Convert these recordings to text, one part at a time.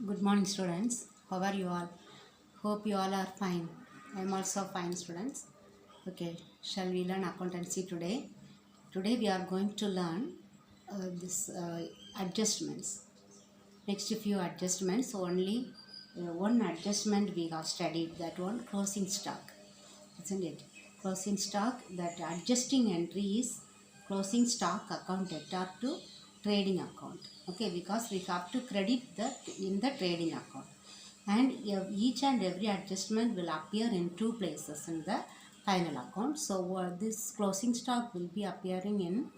Good morning, students. How are you all? Hope you all are fine. I am also fine, students. Okay, shall we learn accountancy today? Today we are going to learn this adjustments. Next few adjustments. Only one adjustment we have studied. That one closing stock, isn't it? Closing stock. That adjusting entry is closing stock account debtor to trading account. Okay, because we have to credit that in the trading account, and each and every adjustment will appear in two places in the final account. So this closing stock will be appearing in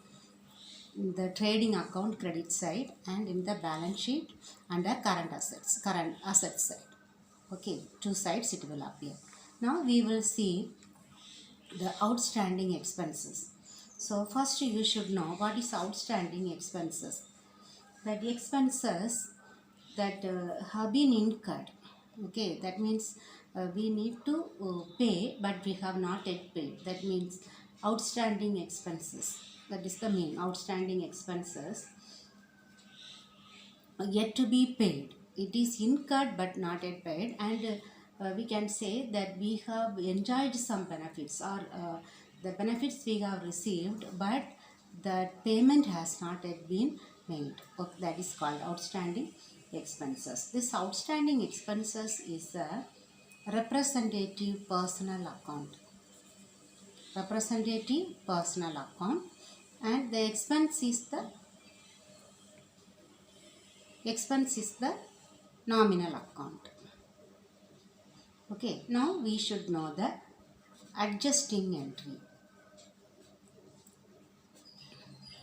the trading account credit side and in the balance sheet under current assets side. Okay, two sides it will appear. Now we will see the outstanding expenses. So first you should know what is outstanding expenses. That expenses that have been incurred. Okay, that means we need to pay but we have not yet paid. That means outstanding expenses. That is the mean. Outstanding expenses yet to be paid. It is incurred but not yet paid, and we can say that we have enjoyed some benefits, or the benefits we have received, but the payment has not yet been made. Okay, that is called outstanding expenses. This outstanding expenses is a representative personal account. Representative personal account, and the expense is the nominal account. Okay, now we should know the adjusting entry.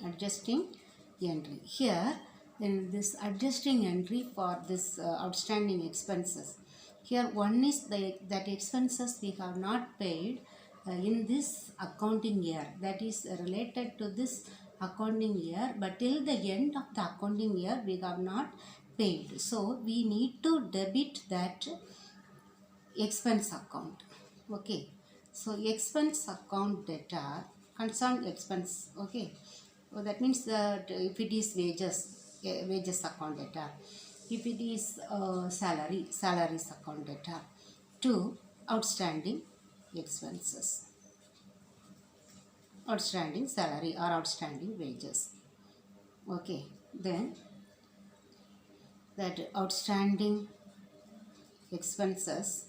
Adjusting entry. Here in this adjusting entry for this outstanding expenses. Here one is that expenses we have not paid in this accounting year. That is related to this accounting year, but till the end of the accounting year we have not paid. So we need to debit that expense account. Okay, so expense account debtor concerned expense. Okay, so that means that if it is wages account debtor, if it is salaries account debtor, to outstanding expenses, outstanding salary or outstanding wages. Okay, then that outstanding expenses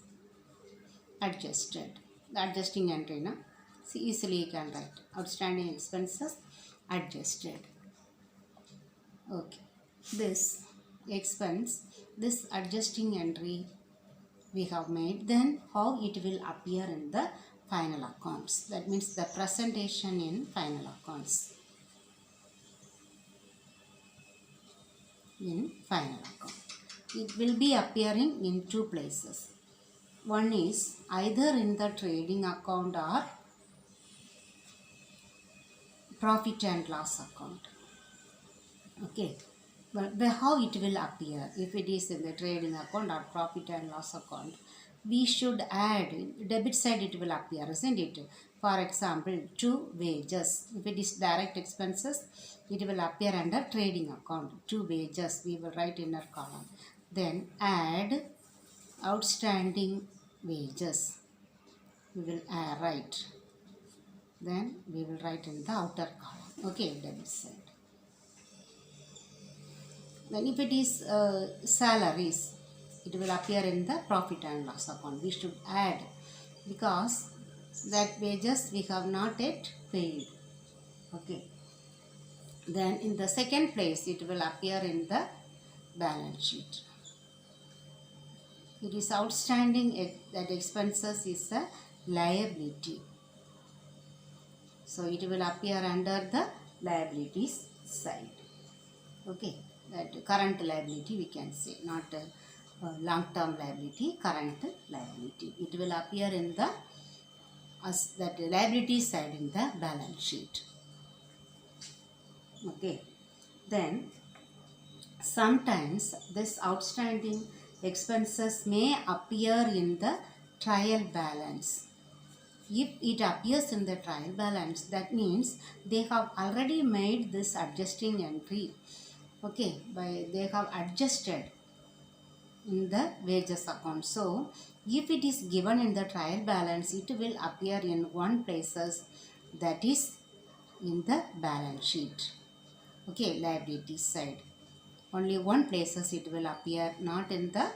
adjusted. The adjusting entry, na? See, easily you can write outstanding expenses adjusted. Okay, this expense, this adjusting entry we have made, then how it will appear in the final accounts. That means the presentation in final accounts. In final account, it will be appearing in two places. One is either in the trading account or profit and loss account. Okay, but how it will appear? If it is in the trading account or profit and loss account, we should add debit side, it will appear, isn't it? For example, to wages. If it is direct expenses, it will appear under trading account. To wages, we will write inner column. Then add outstanding wages. We will write. Then we will write in the outer column. Okay, debit side. Then if it is salaries, it will appear in the profit and loss account. We should add, because that wages we have not yet paid. Okay. Then in the second place, it will appear in the balance sheet. It is outstanding that expenses is a liability. So it will appear under the liabilities side. Okay, that current liability we can say, not long-term liability, current liability. It will appear in the that liability side in the balance sheet. Okay, then sometimes this outstanding expenses may appear in the trial balance. If it appears in the trial balance, that means they have already made this adjusting entry. Okay, they have adjusted in the wages account. So if it is given in the trial balance, it will appear in one places, that is in the balance sheet. Okay, liability side. Only one places it will appear, not in the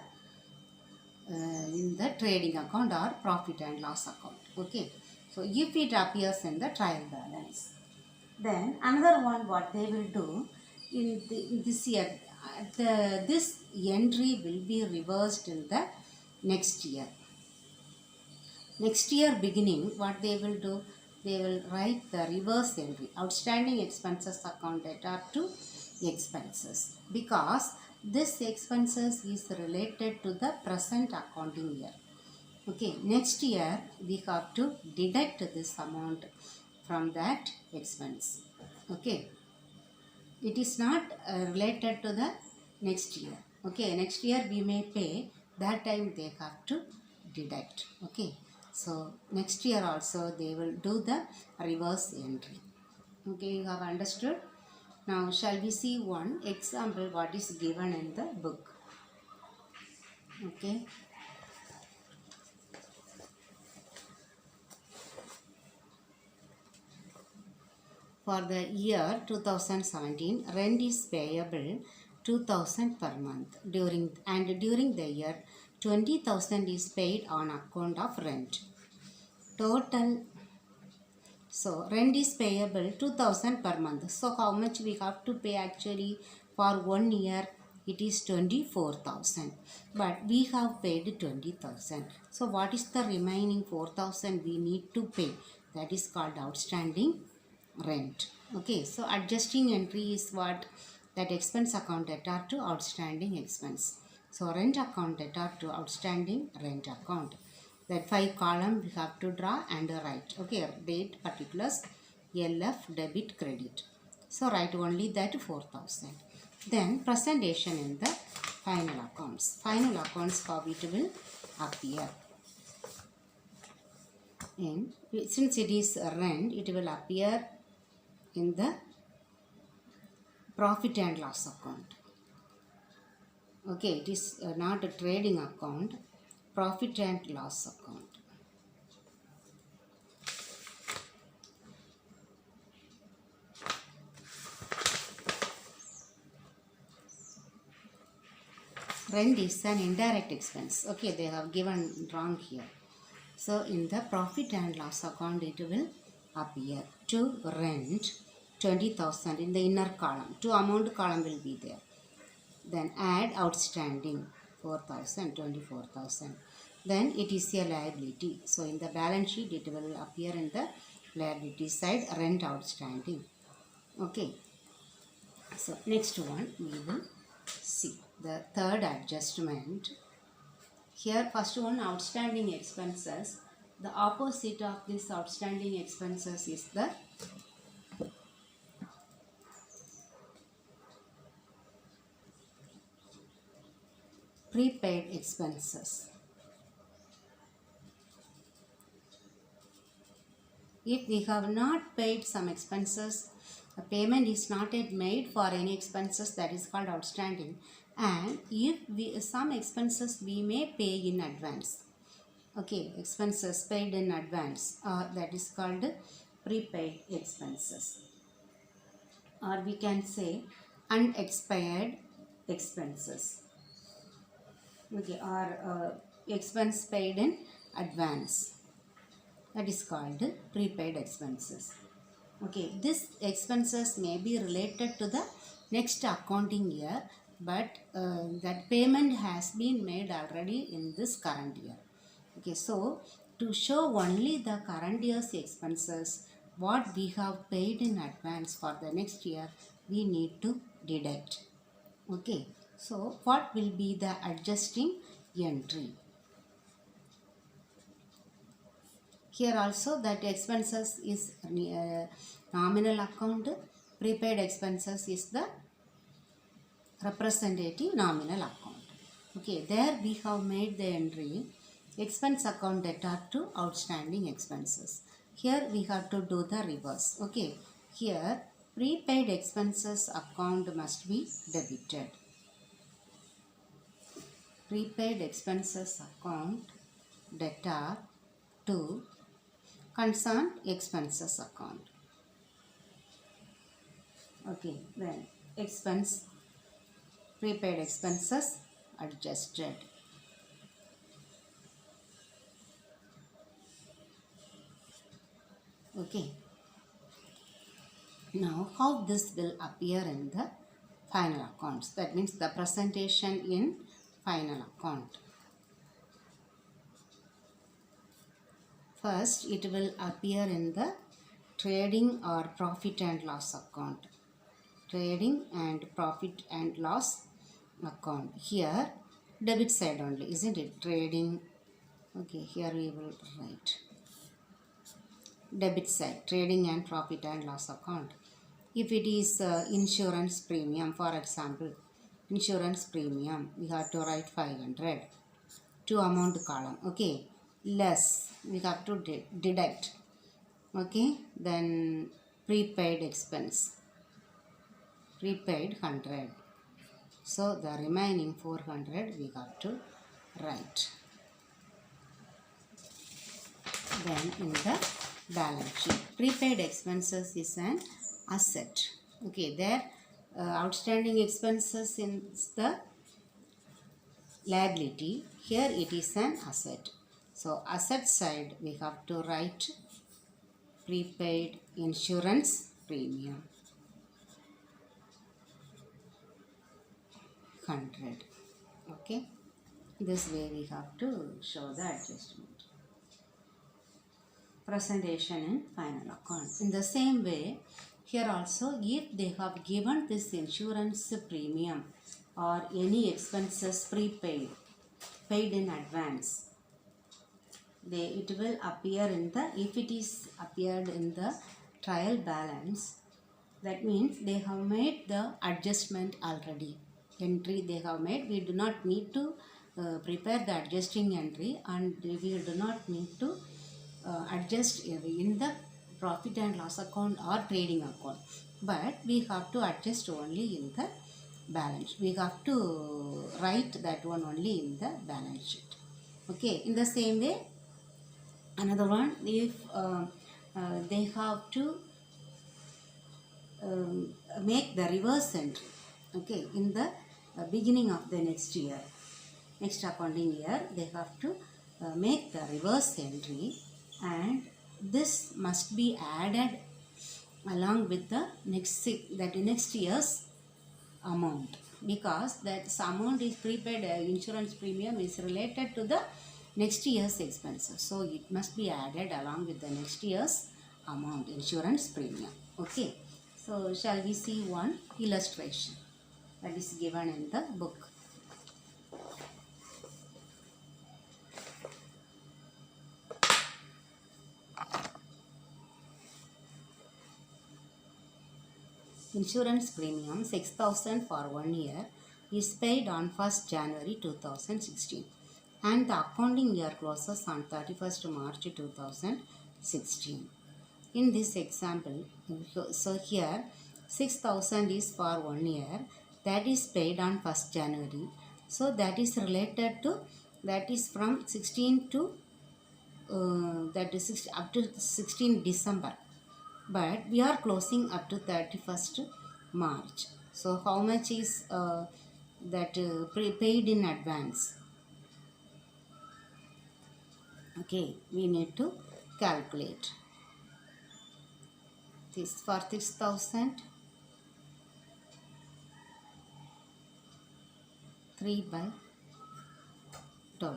trading account or profit and loss account. Okay, so if it appears in the trial balance, then another one, what they will do in this year, this entry will be reversed in the next year. Next year beginning, what they will do, they will write the reverse entry, outstanding expenses account data to expenses, because this expenses is related to the present accounting year. Okay, next year we have to deduct this amount from that expense. Okay, it is not related to the next year. Okay, next year we may pay, that time they have to deduct. Okay, so next year also they will do the reverse entry. Okay, you have understood. Now shall we see one example what is given in the book. Okay, for the year 2017, rent is payable 2000 per month during the year 20,000 is paid on account of rent. Total, so rent is payable 2000 per month. So how much we have to pay actually for 1 year? It is 24,000, but we have paid 20,000. So what is the remaining 4,000 we need to pay? That is called outstanding rent. Okay, so adjusting entry is what? That expense account data to outstanding expense. So rent account data to outstanding rent account. That 5 column we have to draw and write. Okay, date, particulars, LF, debit, credit. So write only that 4,000. Then presentation in the final accounts. Final accounts, how it will appear. And since it is rent, it will appear in the profit and loss account. Okay, it is not a trading account, profit and loss account. Rent is an indirect expense. Okay, they have given wrong here. So in the profit and loss account, it will appear to rent 20,000 in the inner column. To amount column will be there. Then add outstanding 4,000, 24,000. Then it is a liability. So in the balance sheet, it will appear in the liability side, rent outstanding. Okay. So next one we will see the third adjustment. Here first one, outstanding expenses. The opposite of this outstanding expenses is the prepaid expenses. If we have not paid some expenses, a payment is not yet made for any expenses, that is called outstanding. And if some expenses we may pay in advance. Okay, expenses paid in advance, that is called prepaid expenses. Or we can say unexpired expenses. Okay, or expense paid in advance, that is called prepaid expenses. Okay, these expenses may be related to the next accounting year, but that payment has been made already in this current year. Okay, so to show only the current year's expenses, what we have paid in advance for the next year, we need to deduct. Okay, so what will be the adjusting entry? Here also that expenses is nominal account, prepaid expenses is the representative nominal account. Okay, there we have made the entry expense account data to outstanding expenses. Here we have to do the reverse. Okay, here prepaid expenses account must be debited. prepaid expenses account debtor to concerned expenses account. Okay, then expense, prepaid expenses adjusted. Okay, now how this will appear in the final accounts, that means the presentation in final account. First, it will appear in the trading or profit and loss account. Trading and profit and loss account. Here, debit side only, isn't it? Trading. Okay, here we will write debit side, trading and profit and loss account. If it is insurance premium, for example, insurance premium, we have to write 500 to amount column. Okay, less, we have to deduct. Okay, then prepaid expense, prepaid 100. So the remaining 400 we have to write. Then in the balance sheet, prepaid expenses is an asset. Okay, there outstanding expenses in the liability, here it is an asset. So asset side we have to write prepaid insurance premium 100. Okay, this way we have to show the adjustment. Presentation in final account. In the same way, here also, if they have given this insurance premium or any expenses prepaid, paid in advance, it will appear in the, if it is appeared in the trial balance, that means they have made the adjustment already. Entry they have made, we do not need to prepare the adjusting entry, and we do not need to adjust in the profit and loss account or trading account, but we have to adjust only in the balance. We have to write that one only in the balance sheet. Okay, in the same way, another one, if they have to make the reverse entry, okay, in the beginning of the next year, next accounting year, they have to make the reverse entry, and this must be added along with the next year's amount, because that amount is prepaid insurance premium is related to the next year's expenses, so it must be added along with the next year's amount, insurance premium. Okay, so shall we see one illustration that is given in the book. Insurance premium 6,000 for 1 year is paid on 1st January 2016, and the accounting year closes on 31st March 2016. In this example, so here 6,000 is for 1 year, that is paid on 1st January. So that is related to, that is from 16 to that is up to 16 December. But we are closing up to 31st March. So how much is that paid in advance? Okay, we need to calculate. This for 6,000, 3 by 12.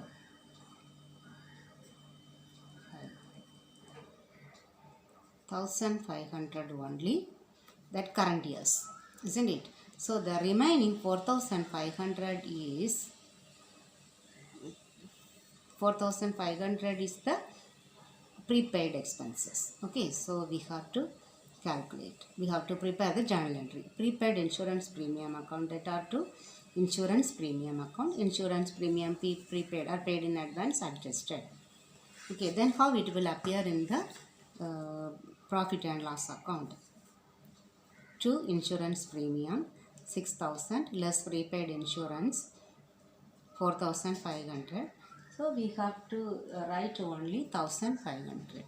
1,500 only, that current years, isn't it? So the remaining 4,500 is, 4,500 is the prepaid expenses. Okay, so we have to calculate. We have to prepare the journal entry. Prepaid insurance premium account debtor to insurance premium account. Insurance premium prepaid or paid in advance adjusted. Okay, then how it will appear in the profit and loss account. To insurance premium 6,000 less prepaid insurance 4,500. So we have to write only 1,500.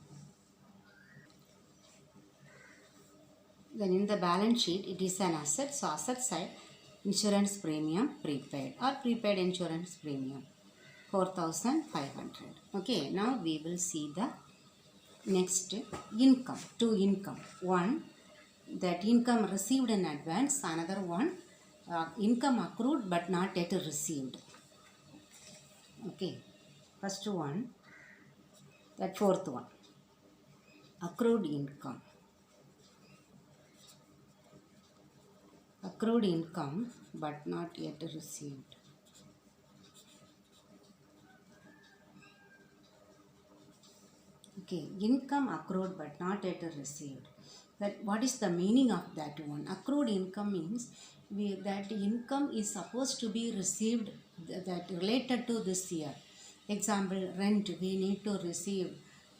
Then in the balance sheet, it is an asset. So asset side, insurance premium prepaid or prepaid insurance premium 4,500. Okay, now we will see the next income. Two income. One, that income received in advance. Another one, income accrued but not yet received. Okay, first one, that fourth one, accrued income. Accrued income but not yet received. Okay, income accrued but not yet received. That what is the meaning of that one? Accrued income means that income is supposed to be received that related to this year. Example, rent, we need to receive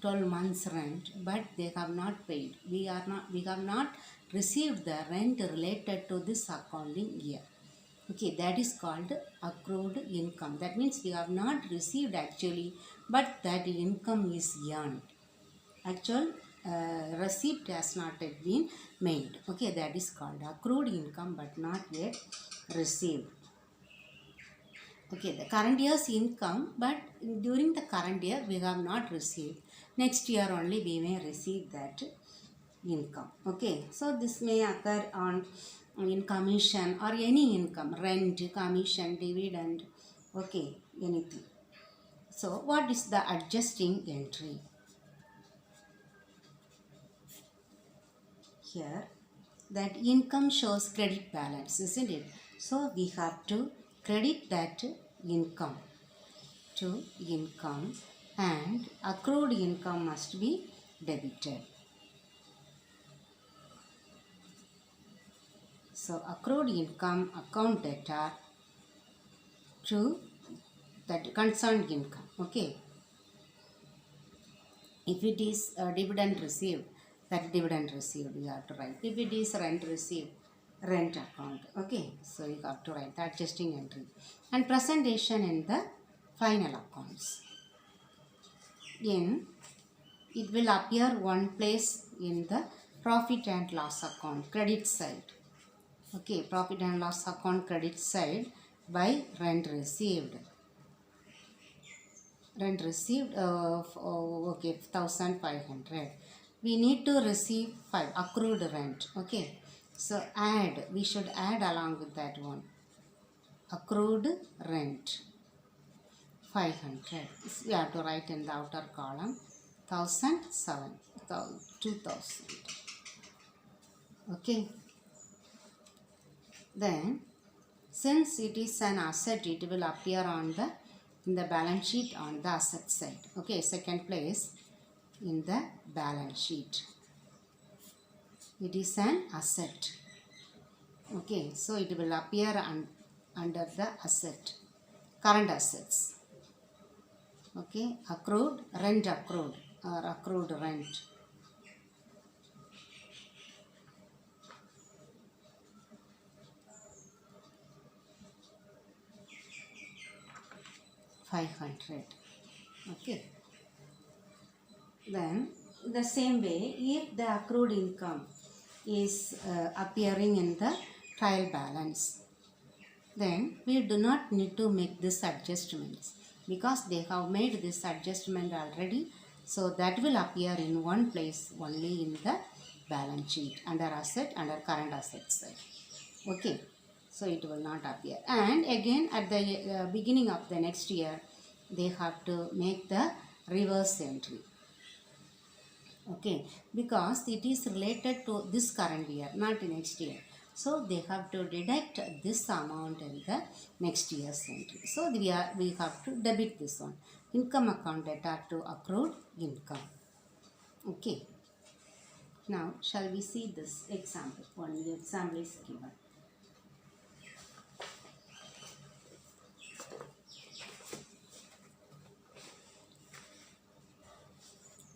12 months rent, but they have not paid. We have not received the rent related to this accounting year. Okay, that is called accrued income. That means we have not received actually, but that income is earned. Actual receipt has not yet been made. Okay, that is called accrued income but not yet received. Okay, the current year's income, but during the current year we have not received. Next year only we may receive that income. Okay, so this may occur on in commission or any income, rent, commission, dividend, okay, anything. So what is the adjusting entry? Here, that income shows credit balance, isn't it? So we have to credit that income to income, and accrued income must be debited. So accrued income account debtor to that concerned income. Okay. If it is dividend received, that dividend received you have to write. If it is rent received, rent account. Okay. So you have to write the adjusting entry. And presentation in the final accounts. It will appear one place in the profit and loss account, credit side. Okay, profit and loss account credit side by rent received. Rent received, okay, 1,500. We need to receive 5 accrued rent. Okay, so we should add along with that one. Accrued rent 500. We have to write in the outer column 1,007, 2,000. Okay. Then, since it is an asset, it will appear in the balance sheet on the asset side. Okay, second place in the balance sheet. It is an asset. Okay, so it will appear under the asset, current assets. Okay, accrued, rent accrued or accrued rent. $500. Okay. Then the same way, if the accrued income is appearing in the trial balance, then we do not need to make this adjustments because they have made this adjustment already. So that will appear in one place only in the balance sheet under asset, under current asset side. Okay. So it will not appear. And again at the beginning of the next year, they have to make the reverse entry. Okay, because it is related to this current year, not next year. So they have to deduct this amount in the next year's entry. So we have to debit this one. Income account debtor to accrued income. Okay. Now shall we see this example? One example is given.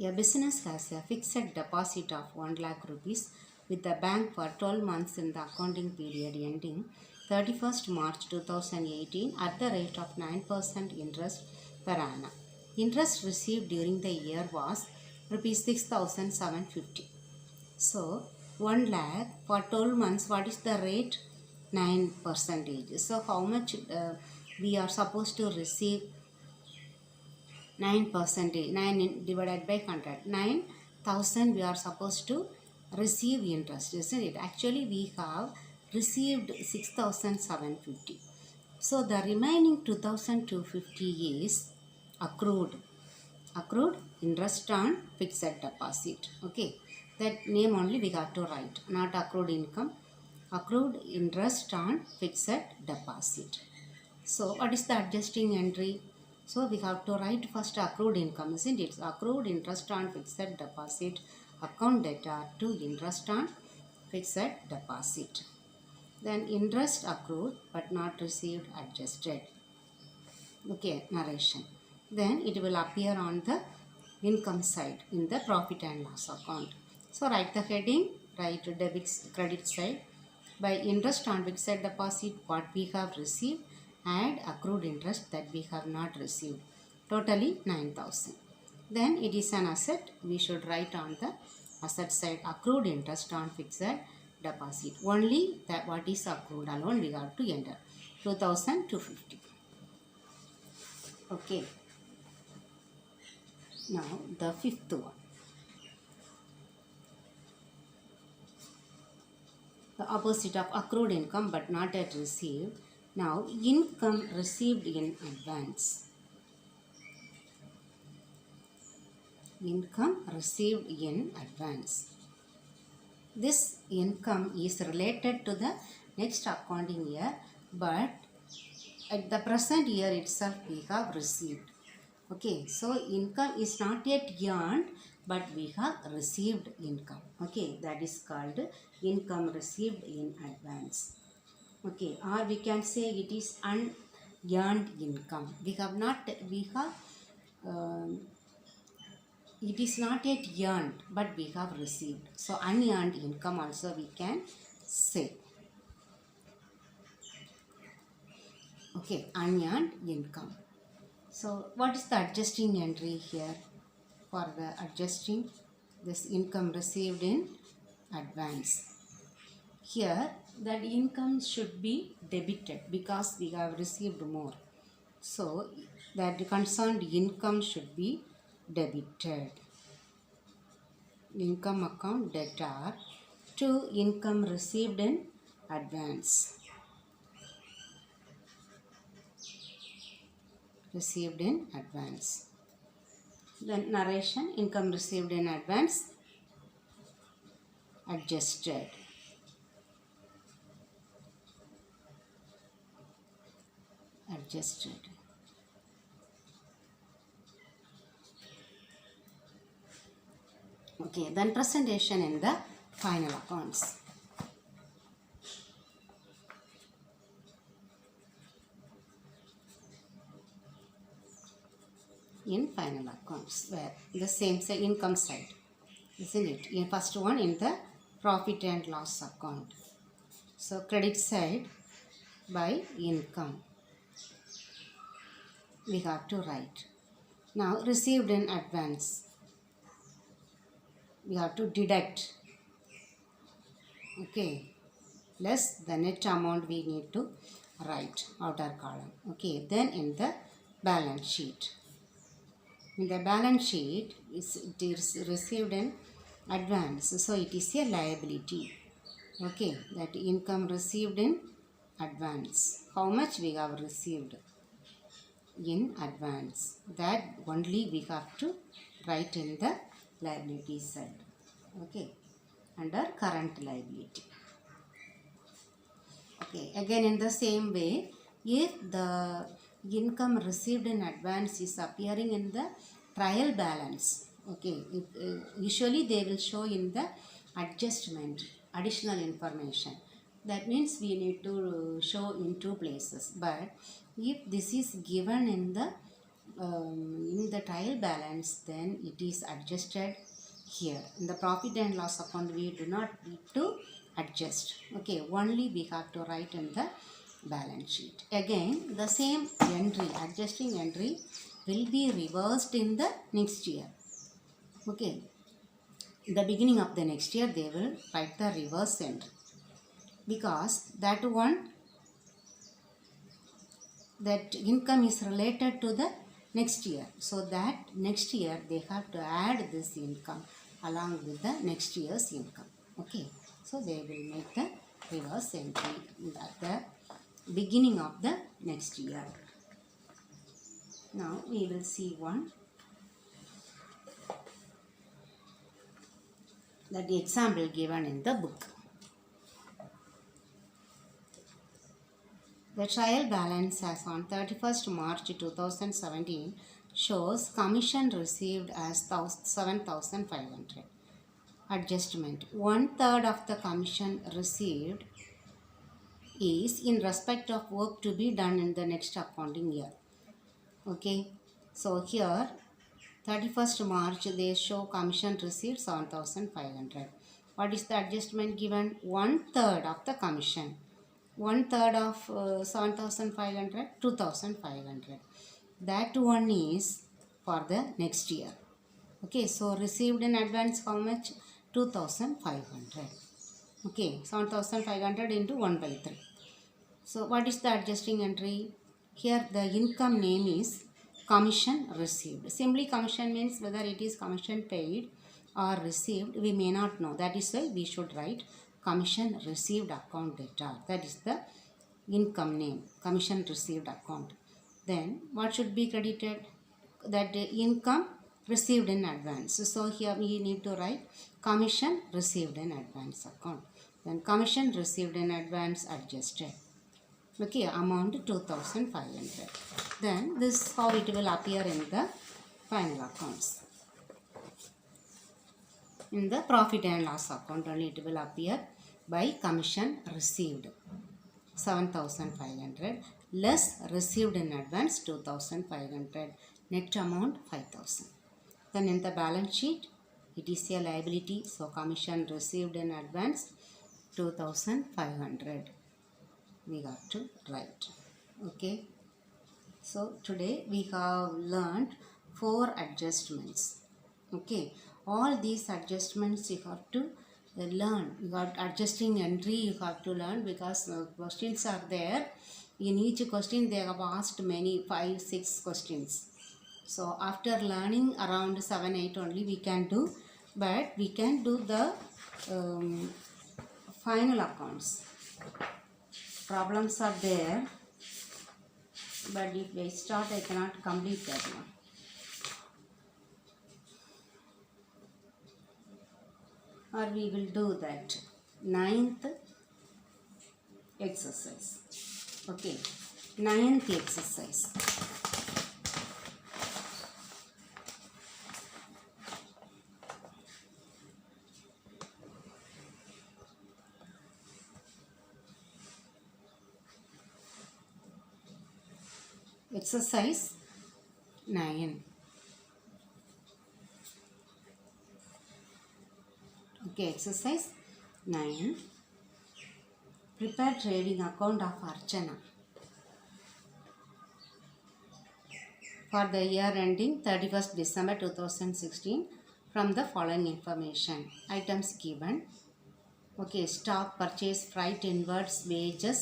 A business has a fixed deposit of 1 lakh rupees with the bank for 12 months in the accounting period ending 31st March 2018 at the rate of 9% interest per annum. Interest received during the year was rupees 6,750. So 1 lakh for 12 months, what is the rate? 9%. So how much we are supposed to receive? 9%. 9 divided by 100. 9,000 we are supposed to receive interest, isn't it? Actually we have received 6,750. So the remaining 2,250 is accrued interest on fixed deposit. Okay, that name only we have to write, not accrued income, accrued interest on fixed deposit. So what is the adjusting entry? So we have to write first accrued income, isn't it? Accrued interest on fixed deposit, account data to interest on fixed deposit. Then interest accrued but not received, adjusted. Okay, narration. Then it will appear on the income side in the profit and loss account. So write the heading, write debits credit side. By interest on fixed deposit what we have received, add accrued interest that we have not received, totally 9,000. Then it is an asset, we should write on the asset side accrued interest on fixed deposit. Only that what is accrued alone we have to enter, 2,250. Okay. Now the fifth one. The opposite of accrued income but not yet received. Now income received in advance. Income received in advance. This income is related to the next accounting year, but at the present year itself we have received. Okay, so income is not yet earned but we have received income. Okay, that is called income received in advance. Okay, or we can say it is unearned income. It is not yet earned but we have received. So unearned income also we can say. Okay, unearned income. So what is the adjusting entry here? For the adjusting this income received in advance. Here that income should be debited because we have received more. So that concerned income should be debited. Income account debtor to income received in advance. Received in advance. Then narration, income received in advance, adjusted. Adjusted. Okay, then presentation in the final accounts. In final accounts, where the same side, income side, isn't it? In first one in the profit and loss account. So credit side by income we have to write. Now received in advance we have to deduct. Okay, less the net amount we need to write, outer column. Okay, then in the balance sheet. In the balance sheet, it is received in advance, so it is a liability. Okay, that income received in advance. How much we have received in advance? That only we have to write in the liability side. Okay, under current liability. Okay, again in the same way, if the income received in advance is appearing in the trial balance, okay, usually they will show in the adjustment, additional information. That means we need to show in two places. But if this is given in the trial balance, then it is adjusted here. In the profit and loss account, we do not need to adjust. Okay, only we have to write in the balance sheet. Again, the same entry, adjusting entry will be reversed in the next year. Okay, in the beginning of the next year, they will write the reverse entry because that income is related to the next year. So that next year they have to add this income along with the next year's income. Okay, so they will make the reverse entry at the beginning of the next year. Now we will see one. That the example given in the book. The trial balance as on 31st March 2017 shows commission received as 7,500. Adjustment. 1/3 of the commission received is in respect of work to be done in the next accounting year. Okay, so here 31st March they show commission received 7,500. What is the adjustment given? 1/3 of the commission. 1/3 of 7,500, 2,500. That one is for the next year. Okay, so received in advance how much? 2,500. Okay, 7,500 into 1/3. So what is the adjusting entry? Here the income name is commission received. Simply commission means whether it is commission paid or received, we may not know. That is why we should write commission received account data. That is the income name, commission received account. Then what should be credited? That income received in advance. So here we need to write commission received in advance account. Then commission received in advance adjusted. Okay, amount 2,500. Then this how it will appear in the final accounts. In the profit and loss account only it will appear by commission received 7,500 less received in advance 2,500, net amount 5,000. Then in the balance sheet it is a liability, so commission received in advance 2,500 we got to write. Okay, so today we have learned 4 adjustments. Okay, all these adjustments you have to learn. You got adjusting entry you have to learn because questions are there. In each question they have asked many 5-6 questions. So after learning around 7-8 only we can do, but we can do the final accounts. Problems are there, but if I start I cannot complete that one. Or we will do that 9th exercise. Okay, 9th exercise. Exercise 9. Okay, exercise 9. Prepare trading account of Archana for the year ending 31st December 2016 from the following information. Items given. Okay, stock, purchase, freight, inwards, wages,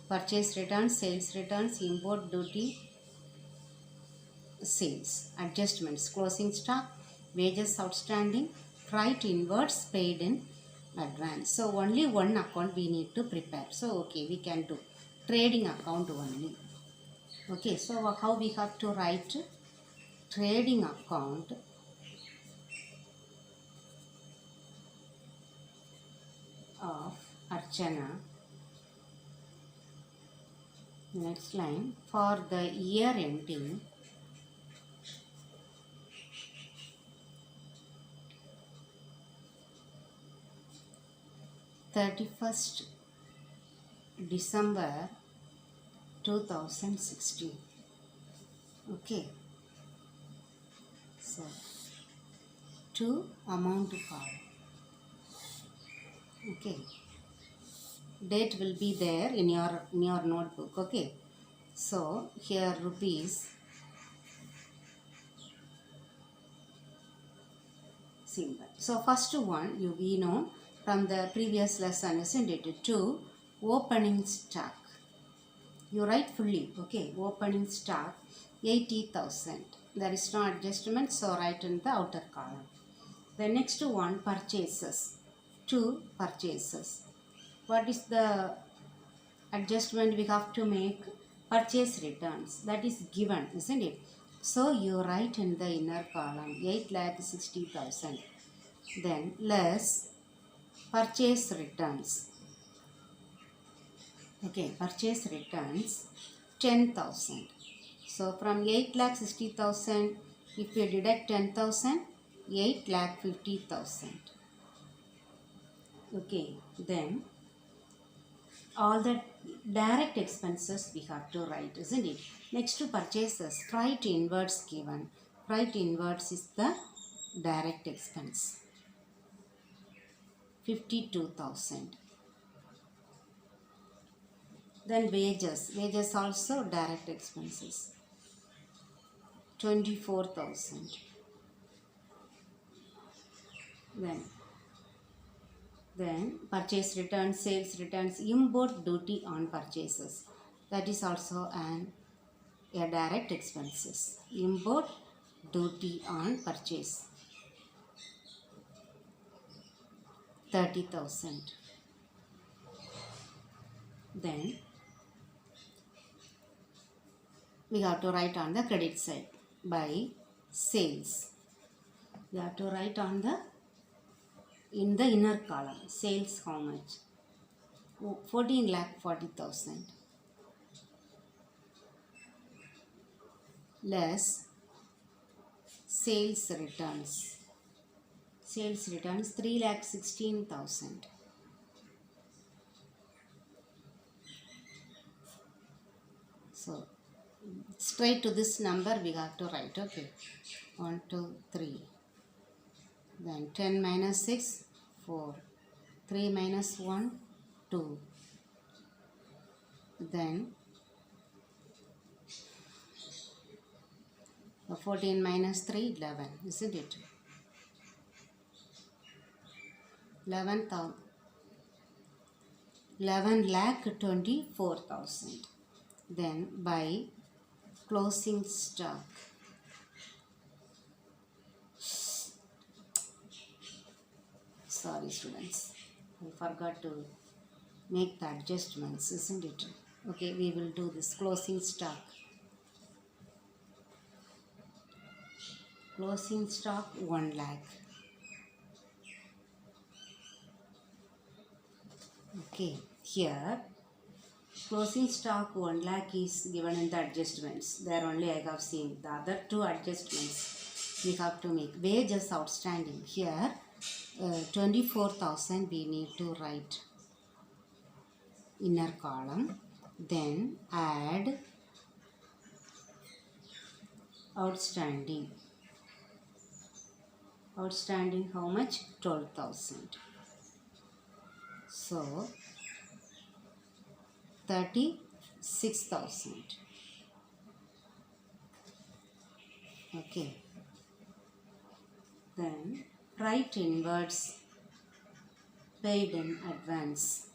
purchase returns, sales returns, import duty, sales. Adjustments. Closing stock, wages outstanding, freight inwards, paid in advance. So only one account we need to prepare. So okay, we can do trading account only. Okay, so how we have to write trading account of Archana. Next line, for the year ending (31st December 2016). Okay, so to amount card. Okay, date will be there in your notebook. Okay, so here rupees symbol. So first one we know from the previous lesson, isn't it? To opening stock, you write fully. Okay, opening stock 80,000. There is no adjustment, so write in the outer column. The next one, purchases, 2 purchases. What is the adjustment we have to make? Purchase returns, that is given, isn't it? So you write in the inner column 8,60,000. Then less purchase returns. Okay, purchase returns 10,000. So from 8,60,000, if you deduct 10,000, 8,50,000. Okay, then all the direct expenses we have to write, isn't it? Next to purchases, freight inwards given. Freight inwards is the direct expense, 52,000. Then wages also direct expenses, 24,000. Then purchase returns, sales returns, import duty on purchases, that is also a direct expenses. Import duty on purchase, 30,000. Then we have to write on the credit side by sales. We have to write on the in the inner column, sales how much? 14,40,000 less sales returns. Sales returns 3,16,000. So straight to this number we have to write. Okay, 1, 2, 3. Then 10 minus 6, 4. 3 minus 1, 2. Then 14 minus 3, 11, isn't it? 11,24,000. Then by closing stock, sorry students, I forgot to make the adjustments, isn't it? Okay, we will do this. Closing stock. Closing stock 1 lakh. Okay, here closing stock 1 lakh is given in the adjustments. There only I have seen. The other 2 adjustments we have to make. Wages outstanding. Here 24,000 we need to write inner column. Then add outstanding. Outstanding how much? 12,000. So 36,000. Okay. Then freight inwards paid in advance.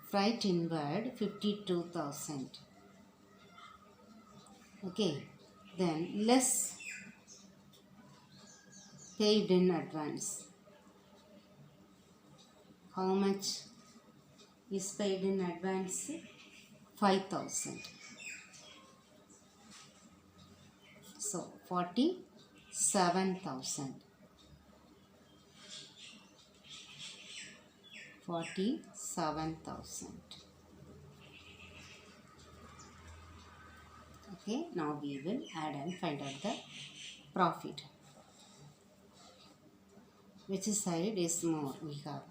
Freight inward 52,000. Okay. Then less paid in advance. How much is paid in advance? 5,000. So 47,000. 47,000. Okay, now we will add and find out the profit. Which side is more? We have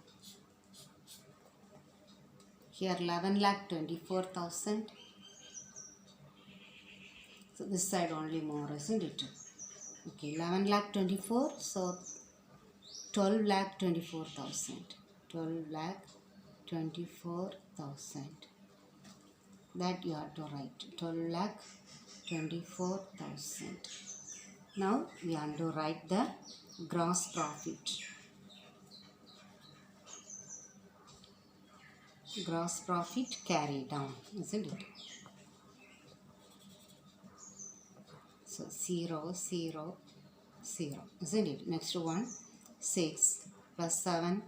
here 11,24,000. So this side only more, isn't it? Okay, 11,24,000. So 12,24,000. 24,000. That you have to write 12,24,000. Now we have to write the gross profit. Gross profit carry down, isn't it? So 0, 0, 0, isn't it? Next one, 6 plus 7,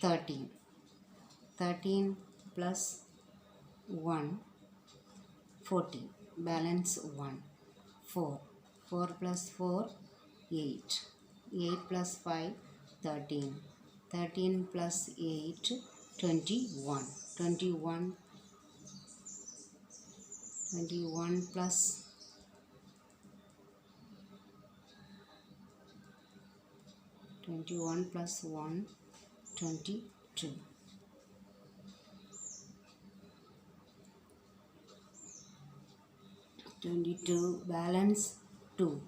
13. 13 plus 1, 14. Balance 1. 4. 4 plus 4, 8. 8 plus 5, 13. 13 plus 8, 21. 21 plus 21 plus 1, 22. 22 balance 2.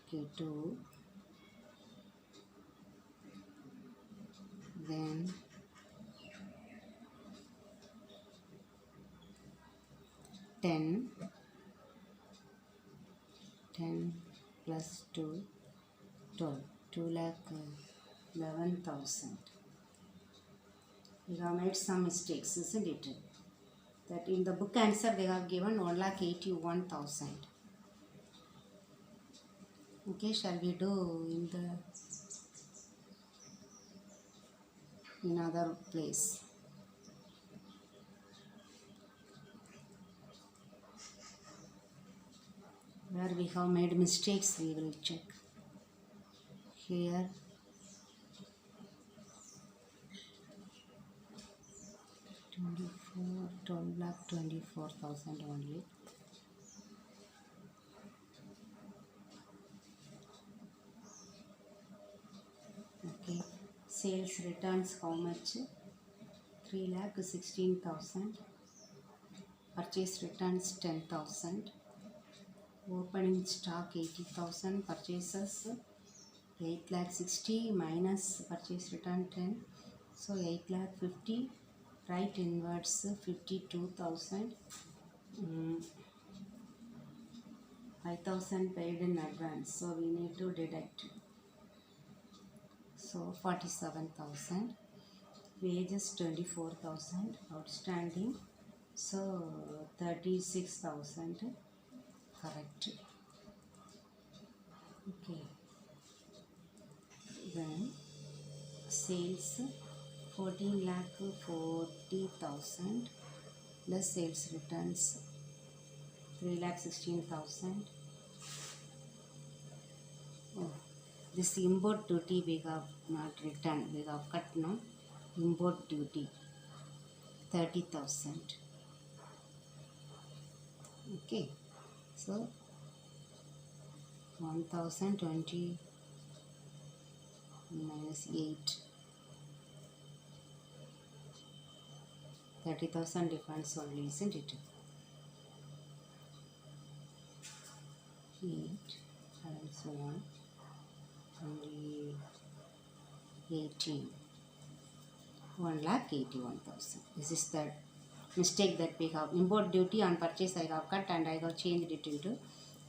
Okay, 2. Then 10. 10 plus 2, 12. 2,11,000. We have made some mistakes, isn't it? That in the book answer they have given 1,81,000. Okay, shall we do in other place? Where we have made mistakes, we will check. Here 12,24,000 only. Okay, sales returns how much? 3,16,000. Purchase returns 10,000. Opening stock 80,000. Purchases 8,60,000 minus purchase return 10. So 8,50,000. Right inwards 52,000. 5,000 paid in advance. So we need to deduct. So 47,000. Wages 24,000. Outstanding. So 36,000. Correct. Okay. Then sales 14,40,000 plus sales returns 3,16,000. Oh, this import duty we have not returned. We have cut now. Import duty 30,000. Okay. So 1,020 minus 8. 30,000 difference only, isn't it? 8 times 1 only 18. 1,81,000. This is the mistake that we have. Import duty on purchase I have cut and I have changed it into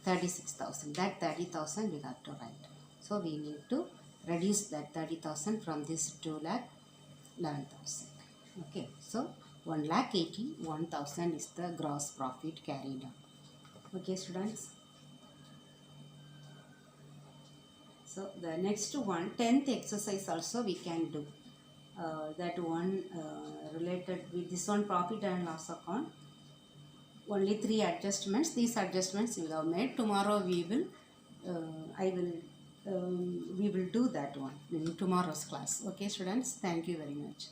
36,000. That 30,000 we have to write. So we need to reduce that 30,000 from this 2,11,000. Okay, so 1,81,000 is the gross profit carried on. Okay, students. So the next one, 10th exercise also we can do. That one related with this one, profit and loss account. Only 3 adjustments. These adjustments we have made. Tomorrow we will we will do that one in tomorrow's class. Okay, students. Thank you very much.